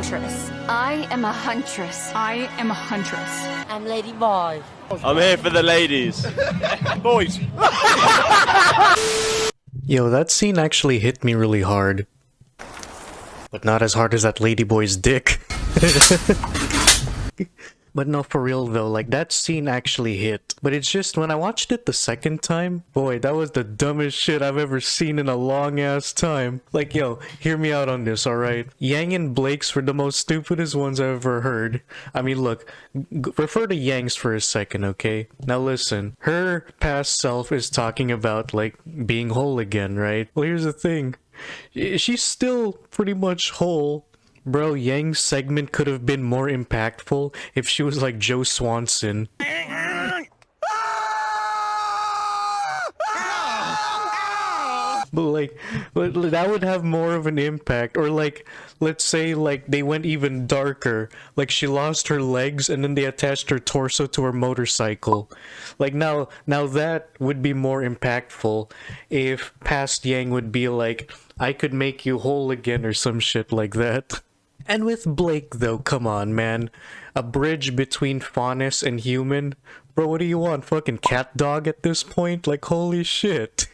huntress. I am a huntress. I am a huntress. I'm Lady Boy. I'm here for the ladies. Boys. Yo, that scene actually hit me really hard. But not as hard as that ladyboy's dick. But no, for real though, like that scene actually hit. But it's just when I watched it the second time, boy, that was the dumbest shit I've ever seen in a long ass time. Like, yo, hear me out on this, alright? Yang and Blake's were the most stupidest ones I've ever heard. I mean, look, refer to Yang's for a second, okay? Now listen, her past self is talking about, like, being whole again, right? Well, here's the thing. She's still pretty much whole. Bro, Yang's segment could have been more impactful if she was like Joe Swanson. But that would have more of an impact. Or like, let's say like they went even darker. Like she lost her legs and then they attached her torso to her motorcycle. Like now that would be more impactful if past Yang would be like, I could make you whole again or some shit like that. And with Blake though, come on man. A bridge between faunus and human? Bro, what do you want? Fucking cat dog at this point? Like holy shit.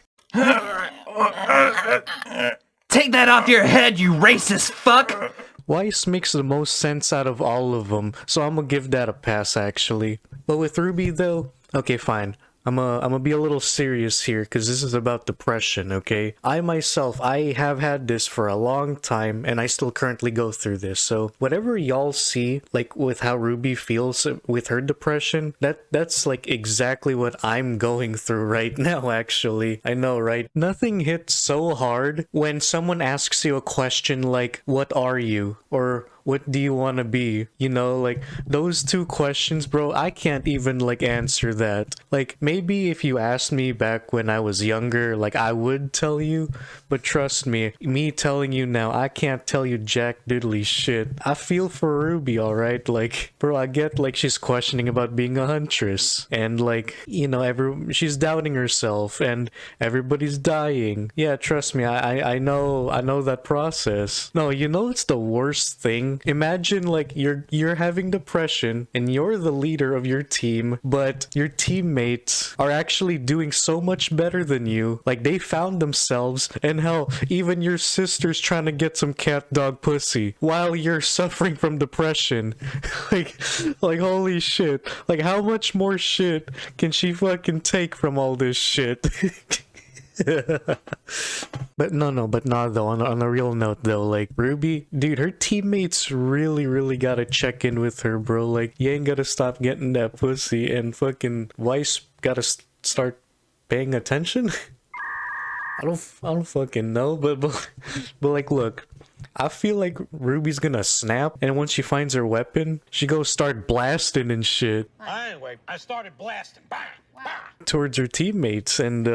Take that off your head, you racist fuck! Weiss makes the most sense out of all of them, so I'm gonna give that a pass actually. But with RWBY though, okay fine. I'm gonna be a little serious here because this is about depression, okay? I myself, I have had this for a long time and I still currently go through this. So whatever y'all see, like with how RWBY feels with her depression, that's like exactly what I'm going through right now actually. I know, right? Nothing hits so hard when someone asks you a question like, what are you? Or what do you want to be? You know, like those two questions, bro, I can't even like answer that. Like maybe if you asked me back when I was younger, like I would tell you, but trust me telling you now, I can't tell you jack diddly shit. I feel for RWBY, alright? Like, bro, I get like she's questioning about being a huntress and like, you know, she's doubting herself and everybody's dying. Yeah, trust me, I know that process. No, you know it's the worst thing. Imagine like you're having depression and you're the leader of your team, but your teammates are actually doing so much better than you. Like they found themselves, and hell, even your sister's trying to get some cat dog pussy while you're suffering from depression. like holy shit. Like how much more shit can she fucking take from all this shit? But no though, on a real note though, like RWBY, dude, her teammates really gotta check in with her, bro. Like you ain't gotta stop getting that pussy, and fucking Weiss gotta start paying attention. I don't fucking know, but like look, I feel like RWBY's gonna snap, and once she finds her weapon, she goes start blasting and shit. Anyway, I started blasting. Bang! Towards her teammates. And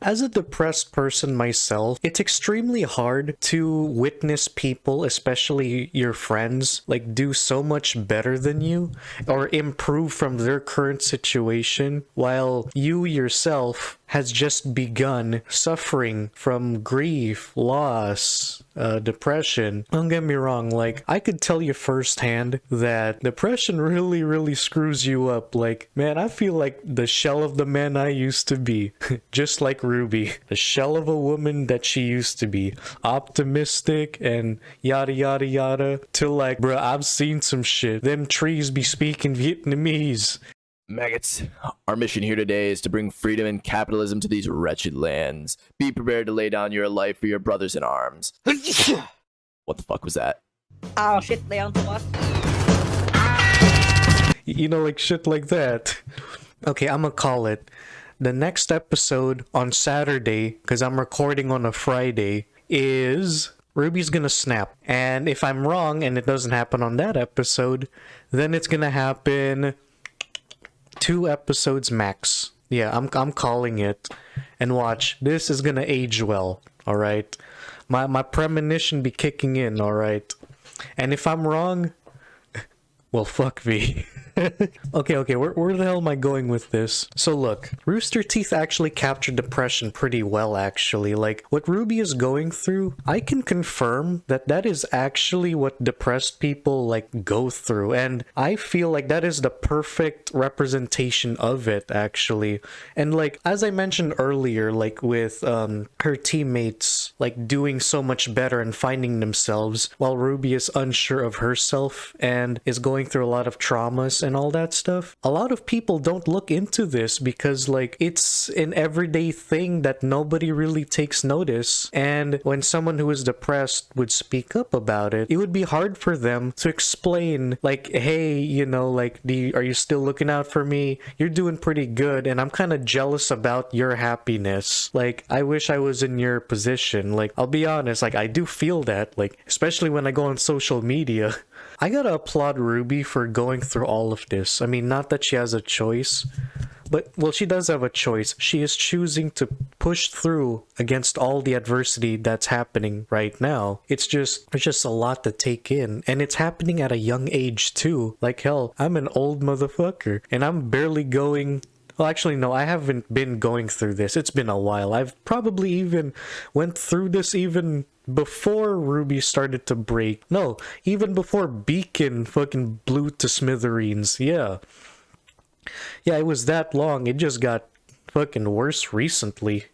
as a depressed person myself, it's extremely hard to witness people, especially your friends, like do so much better than you or improve from their current situation while you yourself has just begun suffering from grief, loss, depression. Don't get me wrong, like I could tell you firsthand that depression really screws you up. Like man, I feel like the shell of the man I used to be. Just like RWBY, the shell of a woman that she used to be, optimistic and yada yada to like, bruh, I've seen some shit. Them trees be speaking Vietnamese. Maggots, our mission here today is to bring freedom and capitalism to these wretched lands. Be prepared to lay down your life for your brothers in arms. What the fuck was that? Oh shit, Leon, what? You know, like shit like that. Okay, I'm gonna call it. The next episode on Saturday, because I'm recording on a Friday, is RWBY's gonna snap. And if I'm wrong and it doesn't happen on that episode, then it's gonna happen 2 episodes max. Yeah, I'm calling it. And watch, this is gonna age well, alright? My premonition be kicking in, alright? And if I'm wrong, well, fuck me. Okay, where the hell am I going with this? So look, Rooster Teeth actually captured depression pretty well, actually. Like, what Ruby is going through, I can confirm that that is actually what depressed people, like, go through. And I feel like that is the perfect representation of it, actually. And, like, as I mentioned earlier, like, with her teammates, like, doing so much better and finding themselves, while Ruby is unsure of herself and is going through a lot of traumas and all that stuff. A lot of people don't look into this because, like, it's an everyday thing that nobody really takes notice. And when someone who is depressed would speak up about it, it would be hard for them to explain, like, hey, you know, like, are you still looking out for me? You're doing pretty good, and I'm kind of jealous about your happiness. Like, I wish I was in your position. Like, I'll be honest, like, I do feel that, like, especially when I go on social media. I gotta applaud Ruby for going through all of this. I mean, not that she has a choice, but, well, she does have a choice. She is choosing to push through against all the adversity that's happening right now. It's just a lot to take in. And it's happening at a young age, too. Like, hell, I'm an old motherfucker, and I'm barely going... Well, actually, no, I haven't been going through this. It's been a while. I've probably even went through this even before Ruby started to break. No, even before Beacon fucking blew to smithereens. Yeah. Yeah, it was that long. It just got fucking worse recently.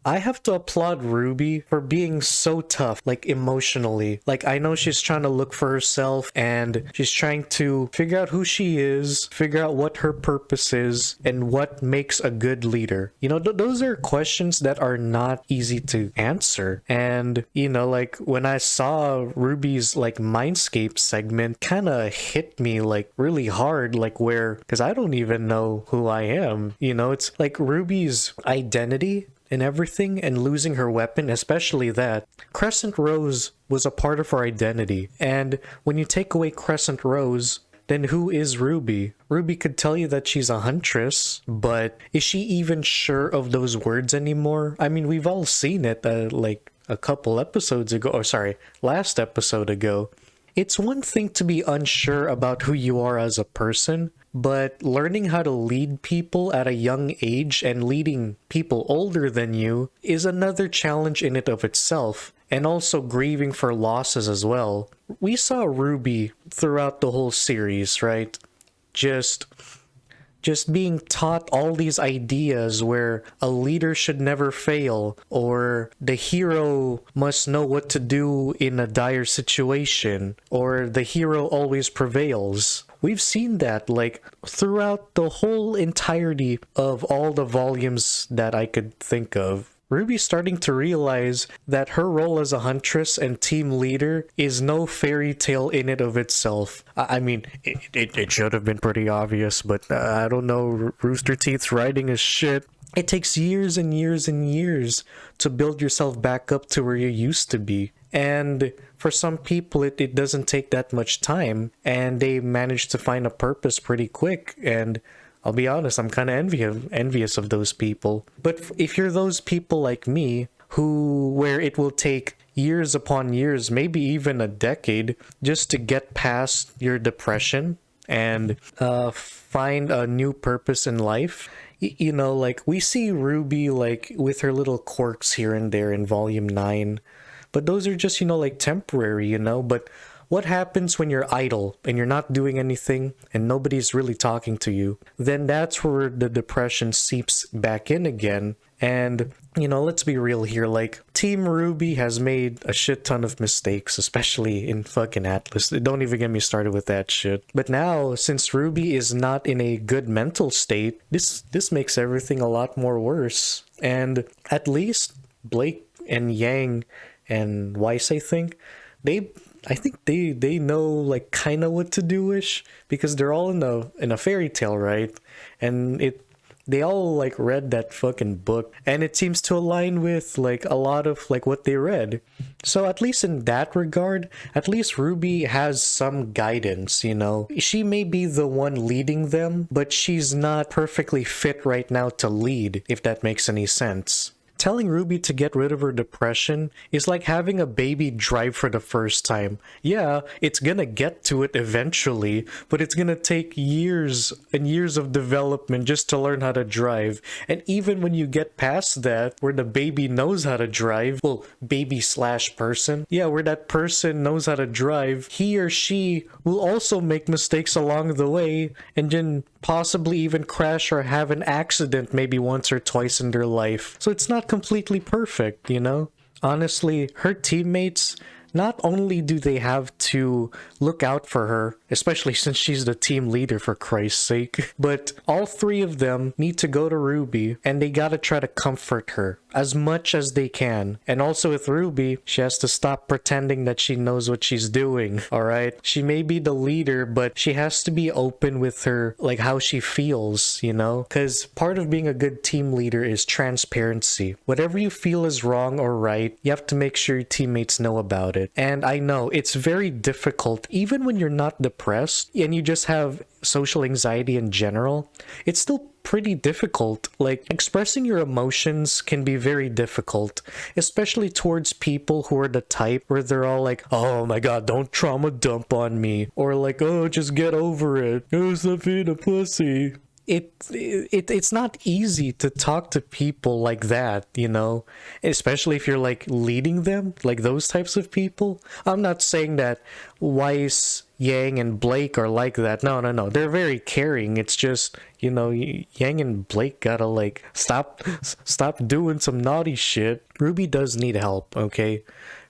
I have to applaud Ruby for being so tough, like, emotionally. Like, I know she's trying to look for herself, and she's trying to figure out who she is, figure out what her purpose is, and what makes a good leader. You know, those are questions that are not easy to answer. And, you know, like, when I saw Ruby's, like, Mindscape segment, kind of hit me, like, really hard, like, where, because I don't even know who I am. You know, it's like Ruby's identity and everything, and losing her weapon, especially that. Crescent Rose was a part of her identity, and when you take away Crescent Rose, then who is Ruby? Ruby could tell you that she's a huntress, but is she even sure of those words anymore? I mean, we've all seen it, like, a couple episodes ago, or sorry, last episode ago. It's one thing to be unsure about who you are as a person, but learning how to lead people at a young age and leading people older than you is another challenge in and of itself, and also grieving for losses as well. We saw Ruby throughout the whole series, right? Just being taught all these ideas where a leader should never fail, or the hero must know what to do in a dire situation, or the hero always prevails. We've seen that, like, throughout the whole entirety of all the volumes that I could think of. Ruby's starting to realize that her role as a huntress and team leader is no fairy tale in and of itself. I mean, it should have been pretty obvious, but I don't know, Rooster Teeth's writing is shit. It takes years and years and years to build yourself back up to where you used to be. And for some people, it doesn't take that much time, and they manage to find a purpose pretty quick. And I'll be honest, I'm kind of envious of those people. But if you're those people like me, where it will take years upon years, maybe even a decade, just to get past your depression and find a new purpose in life. You know, like, we see Ruby, like, with her little quirks here and there in Volume 9. But those are just, you know, like, temporary, you know? But what happens when you're idle and you're not doing anything and nobody's really talking to you? Then that's where the depression seeps back in again. And, you know, let's be real here. Like, Team RWBY has made a shit ton of mistakes, especially in fucking Atlas. Don't even get me started with that shit. But now, since RWBY is not in a good mental state, this makes everything a lot more worse. And at least Blake and Yang and Weiss, I think they know, like, kind of what to do-ish, because they're all in a fairy tale, right? And they all, like, read that fucking book, and it seems to align with, like, a lot of, like, what they read. So at least in that regard, at least RWBY has some guidance, you know? She may be the one leading them, but she's not perfectly fit right now to lead, if that makes any sense. Telling Ruby to get rid of her depression is like having a baby drive for the first time. Yeah, it's gonna get to it eventually, but it's gonna take years and years of development just to learn how to drive. And even when you get past that, where the baby knows how to drive, well, baby slash person, yeah, where that person knows how to drive, he or she will also make mistakes along the way and then possibly even crash or have an accident maybe once or twice in their life. So it's not completely perfect, you know? Honestly, her teammates, not only do they have to look out for her, especially since she's the team leader for Christ's sake, but all three of them need to go to RWBY and they gotta try to comfort her as much as they can. And also with RWBY, she has to stop pretending that she knows what she's doing, alright? She may be the leader, but she has to be open with her, like how she feels, you know? Because part of being a good team leader is transparency. Whatever you feel is wrong or right, you have to make sure your teammates know about it. And I know it's very difficult, even when you're not depressed and you just have social anxiety in general, it's still pretty difficult. Like, expressing your emotions can be very difficult, especially towards people who are the type where they're all like, oh my god, don't trauma dump on me, or like, oh, just get over it, oh, stop being a pussy. It's not easy to talk to people like that, you know, especially if you're like leading them, like those types of people. I'm not saying that Weiss, Yang, and Blake are like that. No, they're very caring. It's just, you know, Yang and Blake gotta like stop doing some naughty shit. RWBY does need help, okay?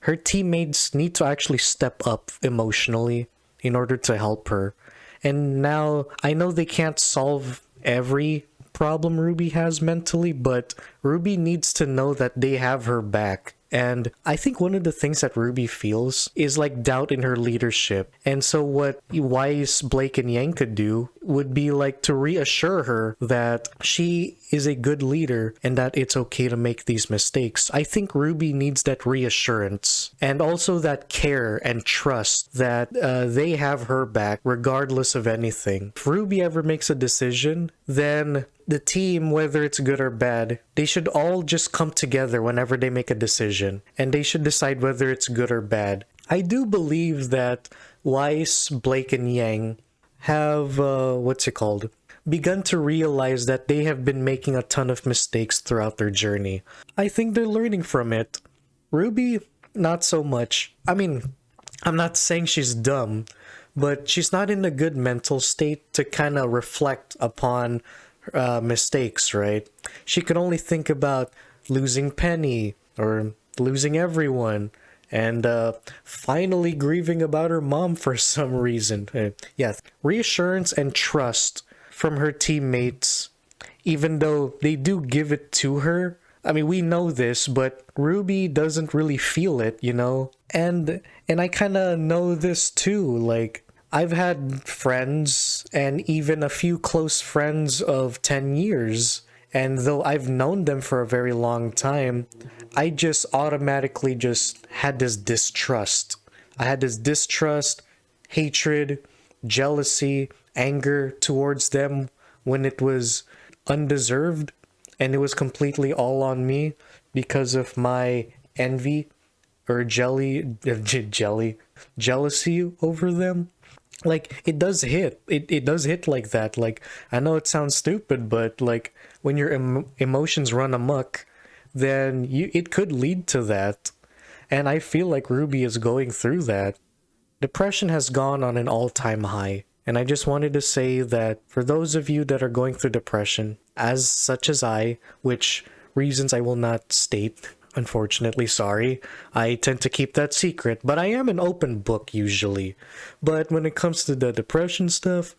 Her teammates need to actually step up emotionally in order to help her. And now, I know they can't solve every problem RWBY has mentally, but RWBY needs to know that they have her back. And I think one of the things that RWBY feels is like doubt in her leadership. And so what Weiss, Blake, and Yang could do would be like to reassure her that she is a good leader and that it's okay to make these mistakes. I think RWBY needs that reassurance and also that care and trust that they have her back regardless of anything. If RWBY ever makes a decision, then the team, whether it's good or bad, they should all just come together whenever they make a decision, and they should decide whether it's good or bad. I do believe that Weiss, Blake, and Yang have, begun to realize that they have been making a ton of mistakes throughout their journey. I think they're learning from it. RWBY, not so much. I mean, I'm not saying she's dumb, but she's not in a good mental state to kind of reflect upon mistakes, right? She could only think about losing Penny or losing everyone and finally grieving about her mom for some reason. Yeah, reassurance and trust from her teammates, even though they do give it to her. I mean, we know this, but RWBY doesn't really feel it, you know? And I kind of know this too, like, I've had friends and even a few close friends of 10 years, and though I've known them for a very long time, I just automatically just had this distrust. I had this distrust, hatred, jealousy, anger towards them when it was undeserved, and it was completely all on me because of my envy or jealousy over them. Like, it does hit. It does hit like that. Like, I know it sounds stupid, but like when your emotions run amok, then it could lead to that. And I feel like RWBY is going through that. Depression has gone on an all-time high. And I just wanted to say that for those of you that are going through depression, as such as I, which reasons I will not state, unfortunately, sorry. I tend to keep that secret, but I am an open book usually. But when it comes to the depression stuff,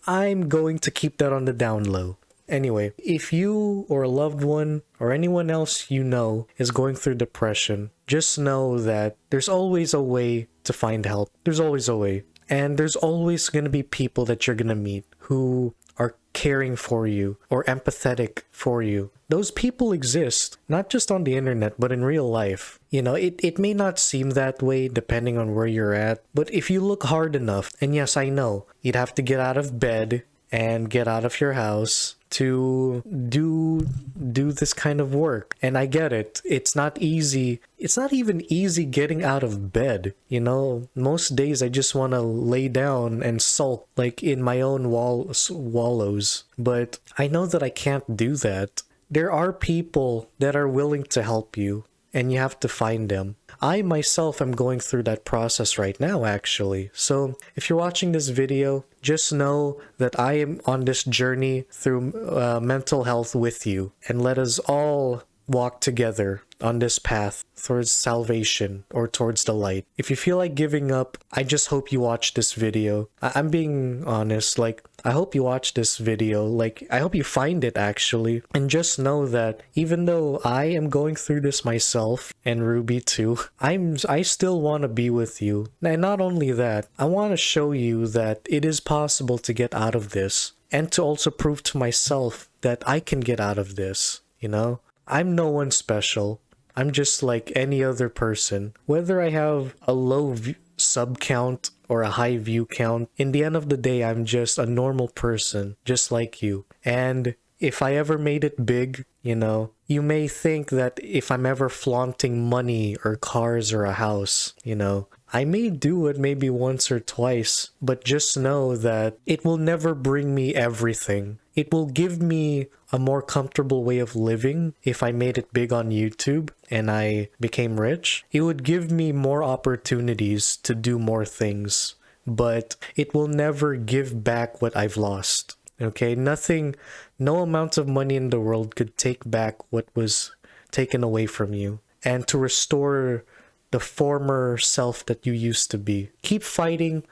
I'm going to keep that on the down low. Anyway, if you or a loved one or anyone else you know is going through depression, just know that there's always a way to find help. There's always a way. And there's always going to be people that you're going to meet who are caring for you or empathetic for you. Those people exist, not just on the internet, but in real life. You know, it may not seem that way depending on where you're at, but if you look hard enough, and yes, I know, you'd have to get out of bed and get out of your house to do this kind of work. And I get it. It's not easy. It's not even easy getting out of bed. You know, most days I just want to lay down and sulk like in my own wallows. But I know that I can't do that. There are people that are willing to help you, and you have to find them. I myself am going through that process right now, actually. So if you're watching this video, just know that I am on this journey through mental health with you, and let us all walk together on this path towards salvation or towards the light. If you feel like giving up, I just hope you watch this video. I'm being honest, like, I hope you watch this video, like, I hope you find it actually. And just know that even though I am going through this myself, and RWBY too, I still want to be with you. And not only that, I want to show you that it is possible to get out of this, and to also prove to myself that I can get out of this, you know? I'm no one special. I'm just like any other person. Whether I have a low sub count or a high view count, in the end of the day, I'm just a normal person, just like you. And if I ever made it big, you know, you may think that if I'm ever flaunting money or cars or a house, you know, I may do it maybe once or twice, but just know that it will never bring me everything. It will give me a more comfortable way of living if I made it big on YouTube and I became rich. It would give me more opportunities to do more things, but it will never give back what I've lost. Okay, nothing, no amount of money in the world could take back what was taken away from you, and to restore the former self that you used to be. Keep fighting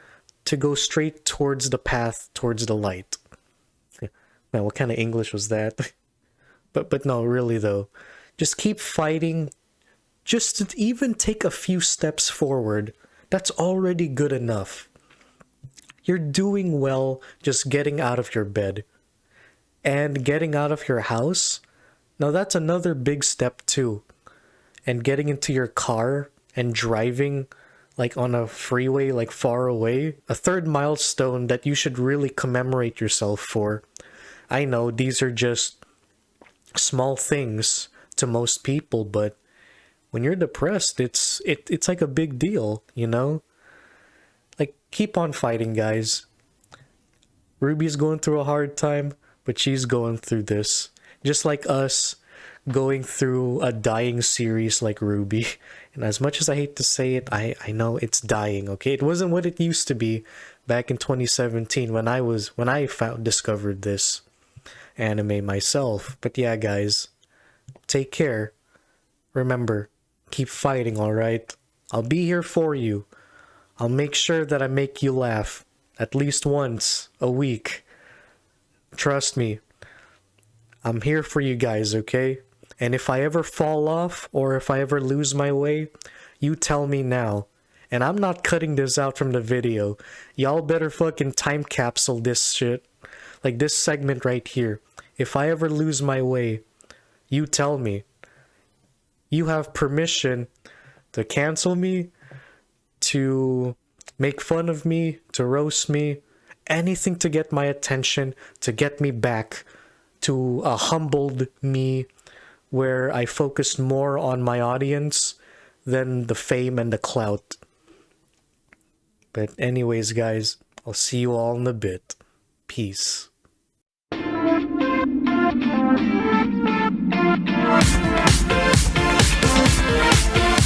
to go straight towards the path, towards the light. Man, what kind of English was that? But no, really though. Just keep fighting. Just to even take a few steps forward. That's already good enough. You're doing well just getting out of your bed. And getting out of your house. Now that's another big step too. And getting into your car and driving like on a freeway like far away. A third milestone that you should really commemorate yourself for. I know these are just small things to most people, but when you're depressed, it's like a big deal, you know? Like, keep on fighting, guys. RWBY's going through a hard time, but she's going through this. Just like us going through a dying series like RWBY. And as much as I hate to say it, I know it's dying, okay? It wasn't what it used to be back in 2017 when I discovered this anime myself. But yeah, guys, take care. Remember, keep fighting, alright? I'll be here for you. I'll make sure that I make you laugh at least once a week. Trust me, I'm here for you guys, okay? And if I ever fall off or if I ever lose my way, you tell me now. And I'm not cutting this out from the video. Y'all better fucking time capsule this shit. Like this segment right here. If I ever lose my way, you tell me. You have permission to cancel me, to make fun of me, to roast me, anything to get my attention, to get me back to a humbled me where I focused more on my audience than the fame and the clout. But anyways, guys, I'll see you all in a bit. Peace. We'll be right back.